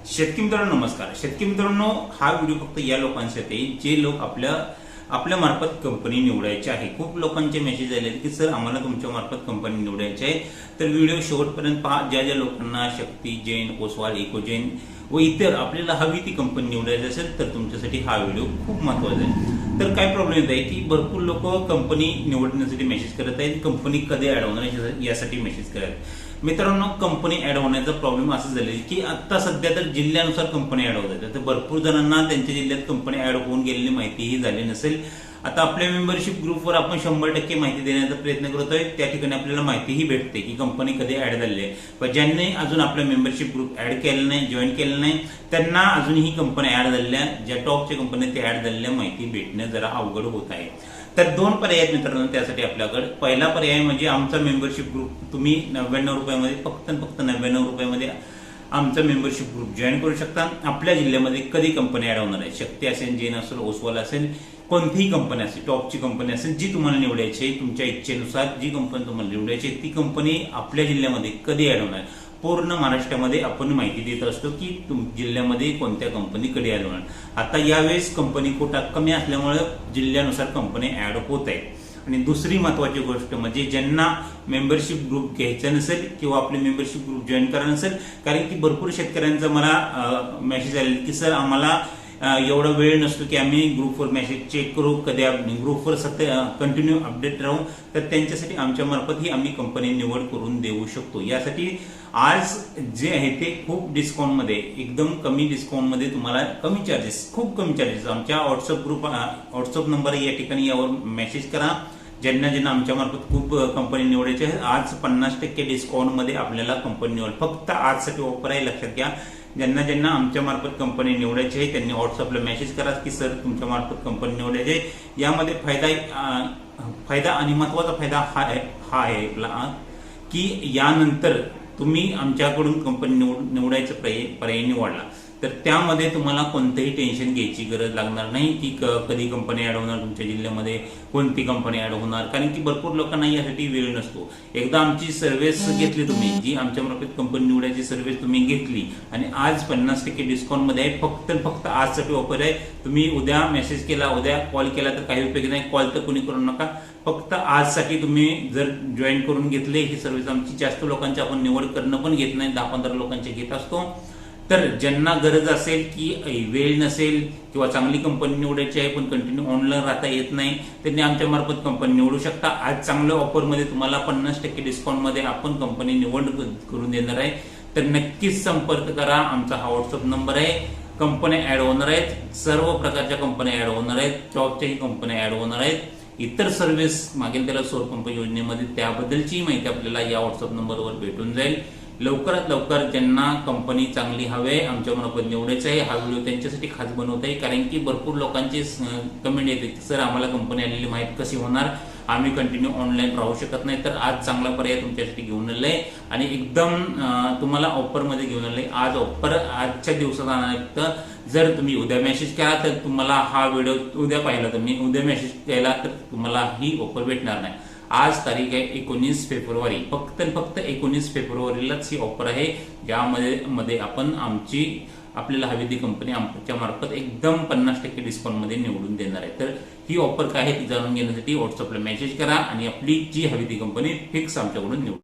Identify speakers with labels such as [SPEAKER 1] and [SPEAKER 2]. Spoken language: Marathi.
[SPEAKER 1] शेतकरी मित्रांनो नमस्कार. शेतकरी मित्रांनो, हा व्हिडिओ फक्त या लोकांसाठी जे लोक आपल्या मार्फत कंपनी निवडायची आहे. खूप लोकांचे मेसेज आले की सर आम्हाला तुमच्या मार्फत कंपनी निवडायची आहे, तर व्हिडिओ शेवटपर्यंत पहा. ज्या ज्या लोकांना शक्ती जैन, ओसवाल, इकोजैन व इतर आपल्याला हवी ती कंपनी निवडायची असेल तर तुमच्यासाठी हा व्हिडिओ खूप महत्वाचा आहे. तर काय प्रॉब्लेम येत आहे की भरपूर लोक कंपनी निवडण्यासाठी मेसेज करत आहेत, कंपनी कधी ऍड होणार यासाठी मेसेज करत आहेत. मित्रांनो, कंपनी ऍड होण्याचा प्रॉब्लेम असं झालेला की आता सध्या तर जिल्ह्यानुसार कंपनी ऍड होत आहेत. तर भरपूर जणांना त्यांच्या जिल्ह्यात कंपनी ऍड होऊन गेलेली माहितीही झाली नसेल. आता आपल्या मेंबरशिप ग्रुपवर आपण 100% माहिती देण्याचा प्रयत्न करतोय. त्या ठिकाणी आपल्याला माहितीही भेटते की कंपनी कधी ऍड झाली आहे. पण ज्यांनी अजून आपल्या मेंबरशिप ग्रुप ऍड केलं नाही, जॉईन केलं नाही, त्यांना अजूनही कंपनी ऍड झालेल्या, ज्या टॉपच्या कंपनी ते ऍड झालेल्या माहिती भेटणं जरा अवघड होत आहे. तर दोन पर्याय आहेत मित्रांनो त्यासाठी आपल्याकडे. पहिला पर्याय म्हणजे आमचा मेंबरशिप ग्रुप तुम्ही 99 रुपयामध्ये फक्त 99 रुपयामध्ये आमचा मेंबरशिप ग्रुप जॉईन करू शकता. आपल्या जिल्ह्यामध्ये कधी कंपनी ऍड होणार आहे, शक्ती असेल, जैन असेल, ओसवाल असेल, कोणतीही कंपनी असेल, टॉपची कंपनी असेल, जी तुम्हाला निवडायची आहे, तुमच्या इच्छेनुसार जी कंपनी तुम्हाला निवडायची आहे ती कंपनी आपल्या जिल्ह्यामध्ये कधी ऍड होणार. पूर्ण महाराष्ट्रामध्ये आपण माहिती देत असतो की जिल्ह्यामध्ये कोणत्या कंपनी कधी ऍड होणार. आता यावेळेस कंपनी कोटा कमी असल्यामुळे जिल्ह्यानुसार कंपनी ऍड होत आहे. आणि दुसरी महत्वाची गोष्ट म्हणजे ज्यांना मेंबरशिप ग्रुप घ्यायचा नसेल किंवा आपले मेंबरशिप ग्रुप जॉईन करायला नसेल, कारण की भरपूर शेतकऱ्यांचा मला मेसेज आले की सर आम्हाला एवढा वेळ नसतो की आम्ही ग्रुपवर मेसेज चेक करू, कधी ग्रुपवर कंटिन्यू अपडेट राहू, तर त्यांच्यासाठी आमच्या मार्फत ही आम्ही कंपनी निवड करून देऊ शकतो. यासाठी आज जे आहे ते खूप डिस्काउंटमध्ये, एकदम कमी डिस्काउंटमध्ये तुम्हाला कमी चार्जेस, खूप कमी चार्जेस आमच्या व्हॉट्सअप नंबर या ठिकाणी यावर मेसेज करा. ज्यांना आमच्या मार्फत खूप कंपनी निवडायची आहे, आज 50% डिस्काउंटमध्ये आपल्याला कंपनी निवड. फक्त आजसाठी ऑफर आहे, लक्षात घ्या. ज्यांना आमच्या मार्फत कंपनी निवडायची आहे त्यांनी व्हॉट्सअपला मेसेज करा की सर तुमच्या मार्फत कंपनी निवडायची आहे. यामध्ये फायदा आणि महत्वाचा फायदा हा आहे की यानंतर तुम्ही आमच्याकडून कंपनी निवडायचा पर्याय निवडला तर त्यामध्ये तुम्हाला कोणतंही टेन्शन घ्यायची गरज लागणार नाही की कधी कंपनी ऍड होणार, तुमच्या जिल्ह्यामध्ये कोणती कंपनी ऍड होणार. कारण की भरपूर लोकांना यासाठी वेळ नसतो. एकदा आमची सर्व्हिस घेतली तुम्ही, जी आमच्या मार्फत कंपनी निवडायची सर्व्हिस तुम्ही घेतली आणि आज 50% डिस्काउंट मध्ये आहे, फक्त आजसाठी ऑफर आहे. तुम्ही उद्या मेसेज केला, उद्या कॉल केला तर काही उपयोग नाही. कॉल तर कोणी करू नका. फक्त आजसाठी तुम्ही जर जॉईन करून घेतले ही सर्व्हिस आमची, जास्त लोकांची आपण निवड करणं पण घेत नाही, 10-15 लोकांचे घेत असतो. तर ज्यांना गरज असेल की वेळ नसेल किंवा चांगली कंपनी निवडायची आहे पण कंटिन्यू ऑनलाईन राहता येत नाही, त्यांनी आमच्या मार्फत कंपनी निवडू शकता. आज चांगल्या ऑफरमध्ये तुम्हाला 50% डिस्काउंटमध्ये आपण कंपनी निवड करून देणार आहे. तर नक्कीच संपर्क करा. आमचा हा व्हॉट्सअप नंबर आहे. कंपन्या ऍड होणार आहेत, सर्व प्रकारच्या कंपन्या ऍड होणार आहेत, जॉबच्याही कंपन्या ऍड होणार आहेत. इतर सर्व्हिस मागेल त्याला सौर पंप योजनेमध्ये त्याबद्दलची माहिती आपल्याला या व्हॉट्सअप नंबरवर भेटून जाईल. लवकरात लवकर ज्यांना कंपनी चांगली हवी आमच्या मार्फत निवडायचं आहे, हा व्हिडिओ त्यांच्यासाठी खास बनवत आहे. कारण की भरपूर लोकांचे कमेंट येते की सर आम्हाला कंपनी आलेली माहिती कशी होणार, आम्ही कंटिन्यू ऑनलाईन राहू शकत नाही. तर आज चांगला पर्याय तुमच्यासाठी घेऊन आलाय आणि एकदम तुम्हाला ऑफरमध्ये घेऊन आलाय. आज ऑफर आजच्या दिवसात आणणार. जर तुम्ही उद्या मेसेज केला तर तुम्हाला हा व्हिडिओ उद्या पाहिला, तुम्ही उद्या मेसेज केला तर तुम्हाला ही ऑफर भेटणार नाही. आज तारीख आहे 19 फेब्रुवारी. फक्त 19 फेब्रुवारीलाच ही ऑफर आहे, ज्यामध्ये आपण आपल्याला हवी ती कंपनी आमच्या मार्फत एकदम 50% डिस्काउंटमध्ये निवडून देणार आहे. तर ही ऑफर काय आहे ती जाणून घेण्यासाठी व्हॉट्सअपला मेसेज करा आणि आपली जी हवी ती कंपनी फिक्स आमच्याकडून निवडा.